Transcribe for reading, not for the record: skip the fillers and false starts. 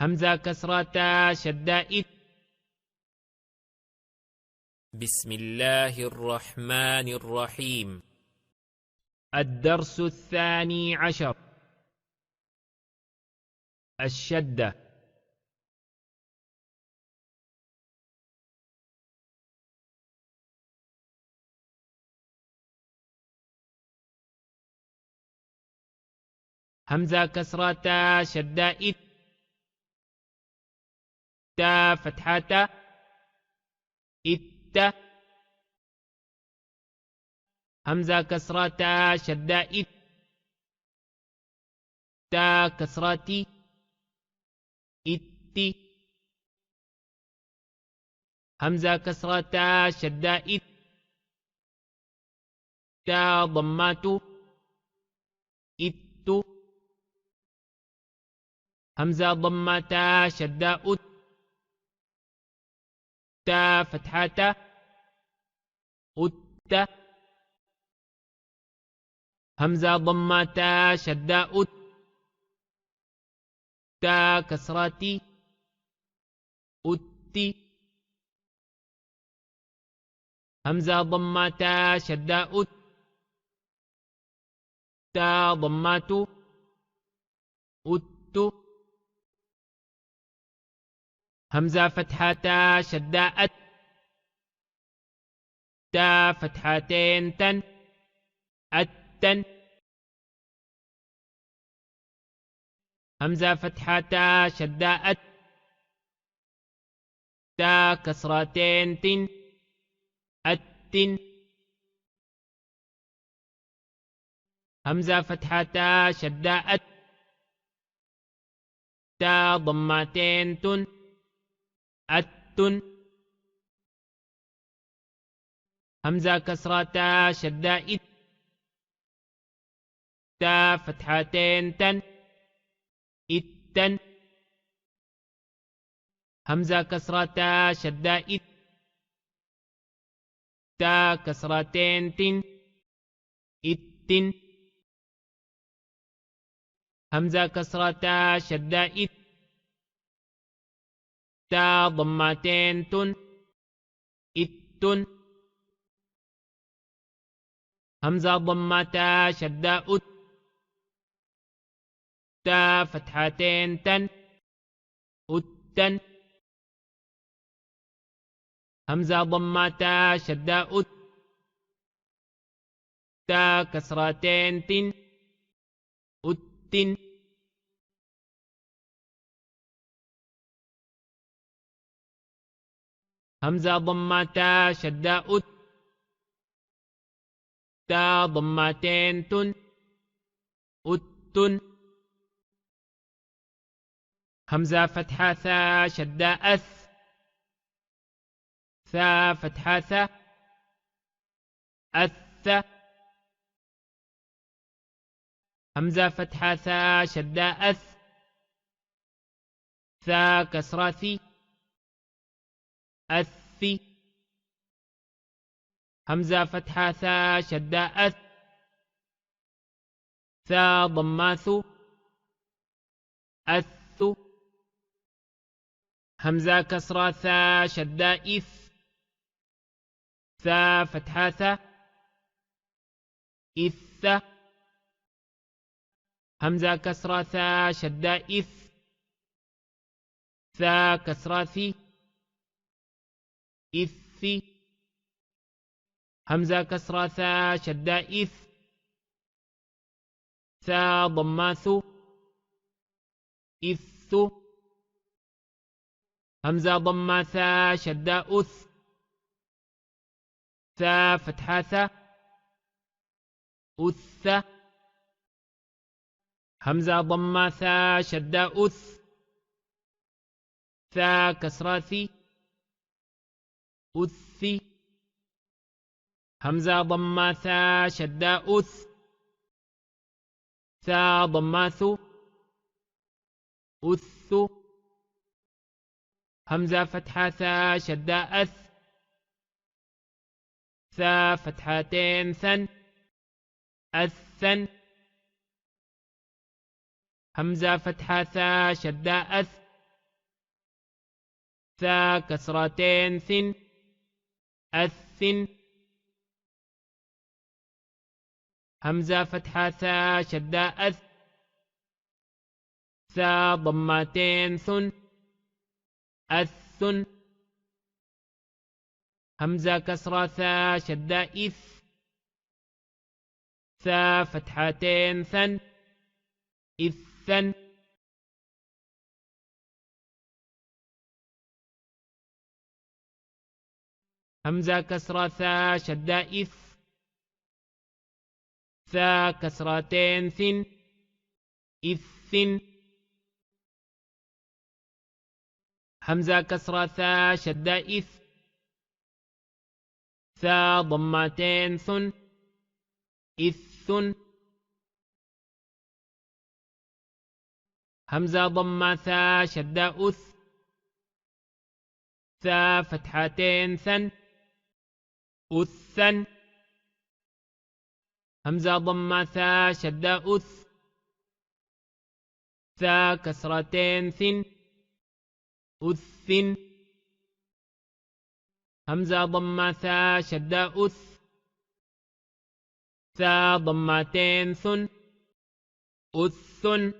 همزة كسرة تا شدة إت. بسم الله الرحمن الرحيم. الدرس الثاني عشر. الشدة. همزة كسرة تا شدة إت. تا فتحة تا إت. همزة كسرة تا شدة إت. تا كسرة تي إت. همزة كسرة تا شدة إت. تا ضمات إت. همزة ضمة تا شدة أت. تا فتحة تا أت. همزة ضمة تا شدة أت. تا كسرة تي أت. همزة ضمة تا شدة أت. تا ضمات أت. همزة فتحة تا شدة أت. تا فتحتين تن أتن. همزة فتحة تا شدة أت. تا كسرتين تن أتن. همزة فتحة تا شدة أت. تا ضمتين تن أتن. همزة كسرة تا شدة إت. تا فتحتين تن إتن. همزة كسرة تا شدة إت. تا كسرتين تن إتن. همزة كسرة تا شدة إت. تا ضمتين تن إتن. همزة ضمة تا شدة أت. تا فتحتين تن أتن. همزة ضمة تا شدة أت. تا كسرتين تن أتن. همزة ضمة تا شدة أت. تا ضمتين تن أتن. همزة فتحة ثا شدة أث. ثا فتحة ثا أث. همزة فتحة ثا شدة أث. ثا كسرة ثي أث. همزة فتحة ثا شدة أث. ثا ضماث أث. همزة كسرة ثا شدة إث. ثا فتحة ثا إث. همزة كسرة ثا شدة إث. ثا كسرة ثي إث. همزة كسرة ثا شدة إث. ثا ضماث إث. همزة ضمة ثا شدة أث. ثا فتحة ثا أث. همزة ضمة ثا شدة أث. ثا كسرة ثي أث. همزة ضمة ثا شدة أث. ثا ضماث أث. همزة فتحة ثا شدة أث. ثا فتحتين ثن أثن. همزة فتحة ثا شدة أث. ثا كسرتين ثن أثن همزة فتحة ثا شدة أث ثا ضمتين ثن أثن همزة كسرة ثا شدة إث ثا فتحتين ثن إثن همزة كسرة ثا شدة إث ثا كسرتين ثن إثن همزة كسرة ثا شدة إث ثا ضمتين ثن إثن همزة ضمة ثا شدة أث ثا فتحتين ثن أثن همزة ضمة ثا شدة أث ثا كسرتين ثن أثن همزة ضمة ثا شدة أث ثا ضمتين ثن أثن